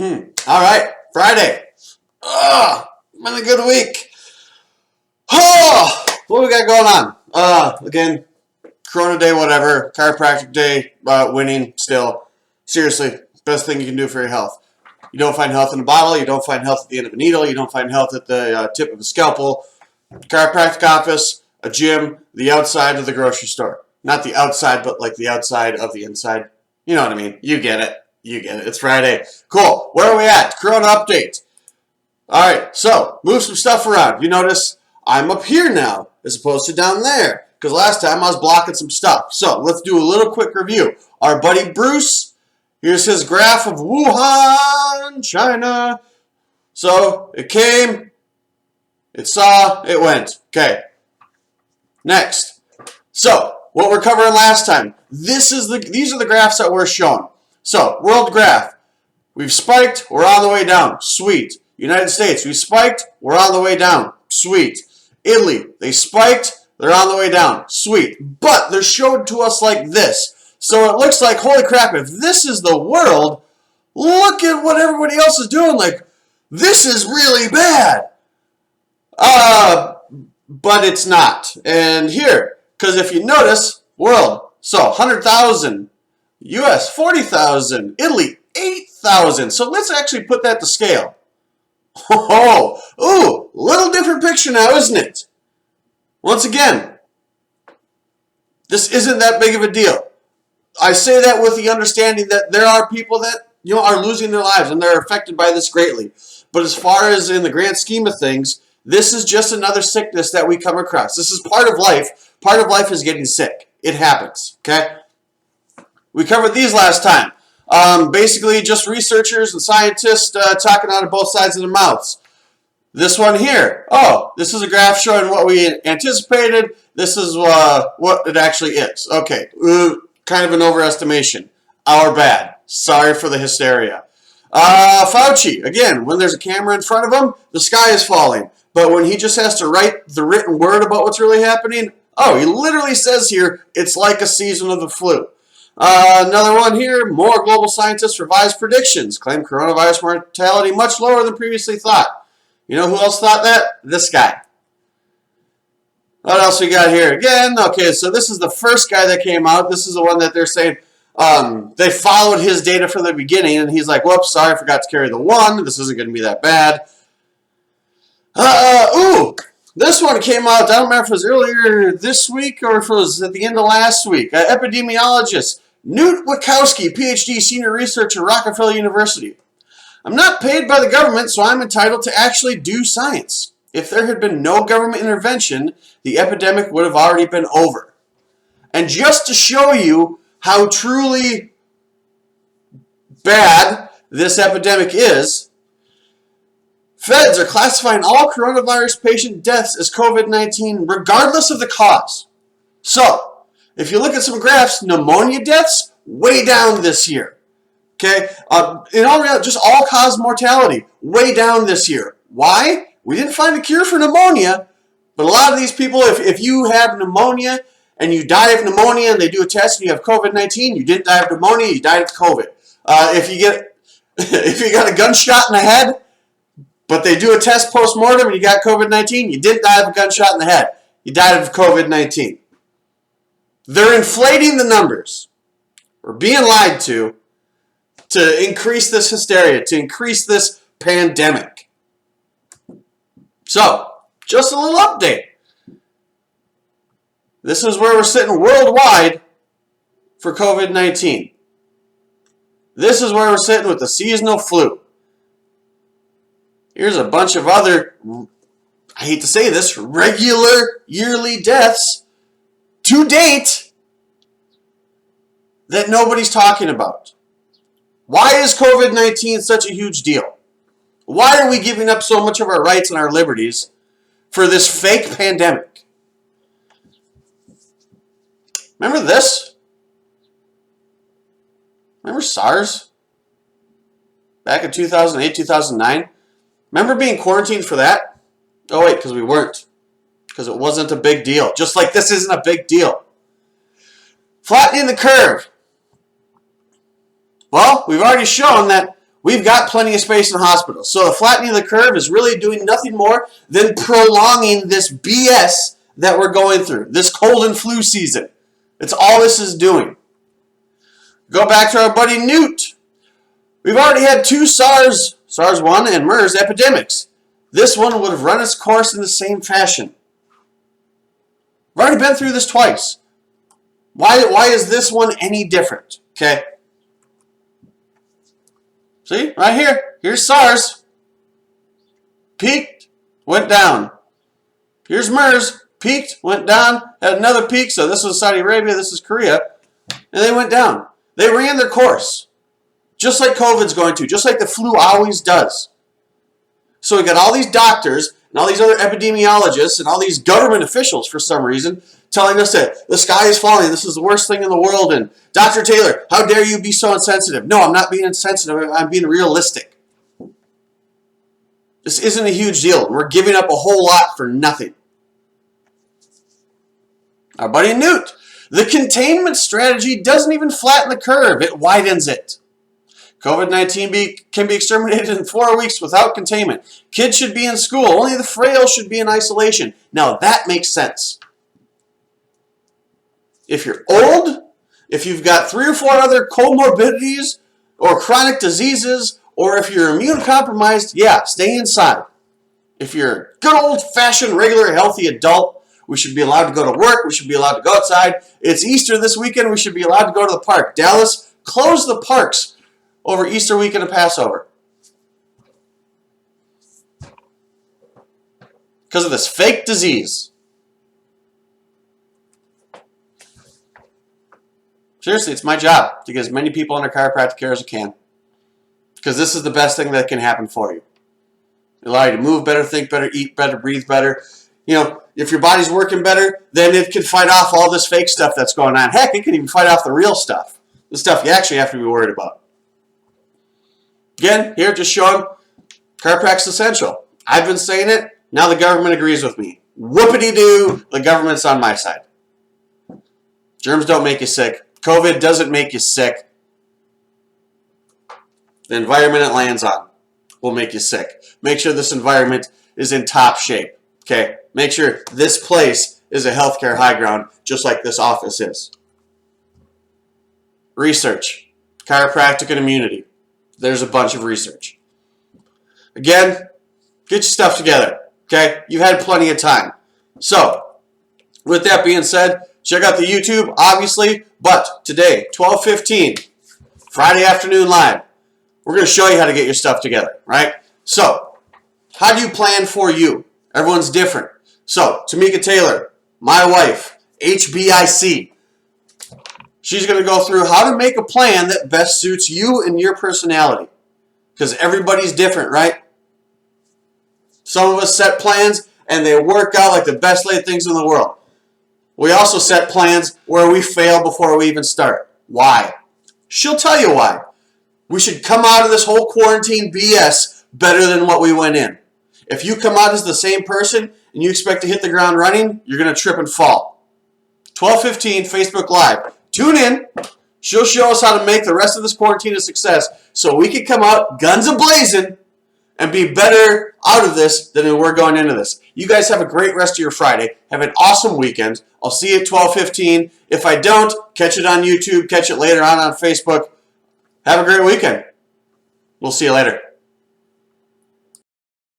All right, Friday. Been a good week. What we got going on? Again, Corona day, whatever. Chiropractic day, winning still. Seriously, best thing you can do for your health. You don't find health in a bottle. You don't find health at the end of a needle. You don't find health at the tip of a scalpel. Chiropractic office, a gym, the outside of the grocery store. Not the outside, but like the outside of the inside. You know what I mean. You get it. You get it. It's Friday. Cool. Where are we at? Corona update. All right. So, move some stuff around. You notice I'm up here now as opposed to down there. Because last time I was blocking some stuff. So, let's do a little quick review. Our buddy Bruce, here's his graph of Wuhan, China. So, it came, it saw, it went. Okay. Next. So, what we're covering last time. These are the graphs that we're showing. So, world graph. We've spiked, we're on the way down. Sweet. United States, we spiked, we're on the way down. Sweet. Italy, they spiked, they're on the way down. Sweet. But they're showed to us like this. So it looks like, holy crap, if this is the world, look at what everybody else is doing. Like, this is really bad. But it's not. And here, because if you notice, world, so 100,000. US, 40,000. Italy, 8,000. So let's actually put that to scale. Oh, ooh, little different picture now, isn't it? Once again, this isn't that big of a deal. I say that with the understanding that there are people that, are losing their lives and they're affected by this greatly. But as far as in the grand scheme of things, this is just another sickness that we come across. This is part of life. Part of life is getting sick. It happens, okay? We covered these last time. Basically, just researchers and scientists talking out of both sides of their mouths. This one here. Oh, this is a graph showing what we anticipated. This is what it actually is. Okay, kind of an overestimation. Our bad. Sorry for the hysteria. Fauci, again, when there's a camera in front of him, the sky is falling. But when he just has to write the written word about what's really happening, he literally says here, it's like a season of the flu. Another one here, more global scientists revise predictions, claim coronavirus mortality much lower than previously thought. You know who else thought that? This guy. What else we got here? Again, okay, so this is the first guy that came out. This is the one that they're saying they followed his data from the beginning, and he's like, whoops, sorry, I forgot to carry the one. This isn't going to be that bad. This one came out, I don't remember if it was earlier this week or if it was at the end of last week. Epidemiologist Newt Wachowski, PhD, senior researcher at Rockefeller University. I'm not paid by the government, so I'm entitled to actually do science. If there had been no government intervention, the epidemic would have already been over. And just to show you how truly bad this epidemic is, feds are classifying all coronavirus patient deaths as COVID-19 regardless of the cause. So, if you look at some graphs, pneumonia deaths, way down this year. Okay? In all reality, just all-cause mortality, way down this year. Why? We didn't find a cure for pneumonia, but a lot of these people, if you have pneumonia and you die of pneumonia and they do a test and you have COVID-19, you didn't die of pneumonia, you died of COVID. If you got a gunshot in the head, but they do a test post-mortem and you got COVID-19, you didn't die of a gunshot in the head. You died of COVID-19. They're inflating the numbers. We're being lied to increase this hysteria, to increase this pandemic. So, just a little update. This is where we're sitting worldwide for COVID-19. This is where we're sitting with the seasonal flu. Here's a bunch of other, I hate to say this, regular yearly deaths to date that nobody's talking about. Why is COVID-19 such a huge deal? Why are we giving up so much of our rights and our liberties for this fake pandemic? Remember this? Remember SARS? Back in 2008, 2009? Remember being quarantined for that? Oh wait, because we weren't. Because it wasn't a big deal. Just like this isn't a big deal. Flattening the curve. Well, we've already shown that we've got plenty of space in hospitals. So the flattening of the curve is really doing nothing more than prolonging this BS that we're going through, this cold and flu season. It's all this is doing. Go back to our buddy Newt. We've already had 2 SARS-1 and MERS epidemics. This one would have run its course in the same fashion. We've already been through this twice. Why is this one any different? Okay. See, right here. Here's SARS. Peaked, went down. Here's MERS. Peaked, went down, had another peak. So this was Saudi Arabia, this is Korea. And they went down. They ran their course. Just like COVID's going to. Just like the flu always does. So we got all these doctors and all these other epidemiologists and all these government officials for some reason telling us that the sky is falling, this is the worst thing in the world, and Dr. Taylor, how dare you be so insensitive? No, I'm not being insensitive, I'm being realistic. This isn't a huge deal. We're giving up a whole lot for nothing. Our buddy Newt, the containment strategy doesn't even flatten the curve, it widens it. COVID-19 can be exterminated in 4 weeks without containment. Kids should be in school. Only the frail should be in isolation. Now that makes sense. If you're old, if you've got 3 or 4 other comorbidities or chronic diseases, or if you're immune compromised, yeah, stay inside. If you're a good old-fashioned, regular, healthy adult, we should be allowed to go to work. We should be allowed to go outside. It's Easter this weekend. We should be allowed to go to the park. Dallas, close the parks over Easter weekend and Passover. Because of this fake disease. Seriously, it's my job to get as many people under chiropractic care as I can. Because this is the best thing that can happen for you. It allows you to move better, think better, eat better, breathe better. You know, if your body's working better, then it can fight off all this fake stuff that's going on. Heck, it can even fight off the real stuff. The stuff you actually have to be worried about. Again, here just showing chiropractic's essential. I've been saying it. Now the government agrees with me. Whoopity-doo, the government's on my side. Germs don't make you sick. COVID doesn't make you sick. The environment it lands on will make you sick. Make sure this environment is in top shape. Okay? Make sure this place is a healthcare high ground, just like this office is. Research. Chiropractic and immunity. There's a bunch of research. Again, get your stuff together. Okay? You've had plenty of time. So, with that being said, check out the YouTube, obviously. But today, 12:15, Friday afternoon live, we're going to show you how to get your stuff together, right? So, how do you plan for you? Everyone's different. So, Tamika Taylor, my wife, HBIC, she's going to go through how to make a plan that best suits you and your personality. Because everybody's different, right? Some of us set plans and they work out like the best laid things in the world. We also set plans where we fail before we even start. Why? She'll tell you why. We should come out of this whole quarantine BS better than what we went in. If you come out as the same person and you expect to hit the ground running, you're going to trip and fall. 12:15 Facebook Live. Tune in. She'll show us how to make the rest of this quarantine a success so we can come out guns a-blazing and be better out of this than we were going into this. You guys have a great rest of your Friday. Have an awesome weekend. I'll see you at 12:15. If I don't, catch it on YouTube. Catch it later on Facebook. Have a great weekend. We'll see you later.